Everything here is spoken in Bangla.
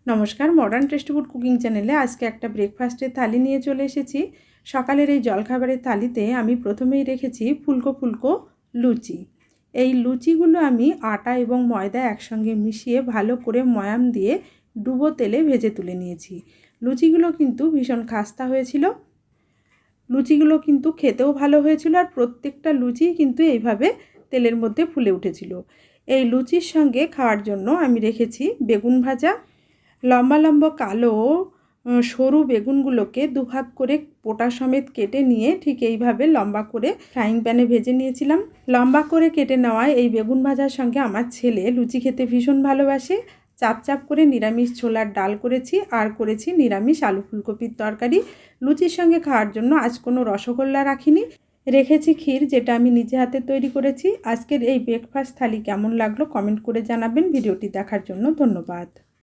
নমস্কার, মডার্ন টেস্টি ফুড কুকিং চ্যানেলে আজকে একটা ব্রেকফাস্টের থালি নিয়ে চলে এসেছি। সকালের এই জলখাবারের থালিতে আমি প্রথমেই রেখেছি ফুলকো ফুলকো লুচি। এই লুচিগুলো আমি আটা এবং ময়দা একসঙ্গে মিশিয়ে ভালো করে ময়াম দিয়ে ডুবো তেলে ভেজে তুলে নিয়েছি। লুচিগুলো কিন্তু ভীষণ খাস্তা হয়েছিল। লুচিগুলো কিন্তু খেতেও ভালো হয়েছিল, আর প্রত্যেকটা লুচি কিন্তু এইভাবে তেলের মধ্যে ফুলে উঠেছিল। এই লুচির সঙ্গে খাওয়ার জন্য আমি রেখেছি বেগুন ভাজা। লম্বা লম্বা কালো সরু বেগুনগুলোকে দুভাগ করে পোটা সমেত কেটে নিয়ে ঠিক এইভাবে লম্বা করে ফ্রাইং প্যানে ভেজে নিয়েছিলাম। লম্বা করে কেটে নেওয়ায় এই বেগুন ভাজার সঙ্গে আমার ছেলে লুচি খেতে ভীষণ ভালোবাসে। চাপ চাপ করে নিরামিষ ছোলার ডাল করেছি, আর করেছি নিরামিষ আলু ফুলকপির তরকারি। লুচির সঙ্গে খাওয়ার জন্য আজ কোনো রসগোল্লা রাখিনি, রেখেছি ক্ষীর, যেটা আমি নিজে হাতে তৈরি করেছি। আজকের এই ব্রেকফাস্ট থালি কেমন লাগলো কমেন্ট করে জানাবেন। ভিডিওটি দেখার জন্য ধন্যবাদ।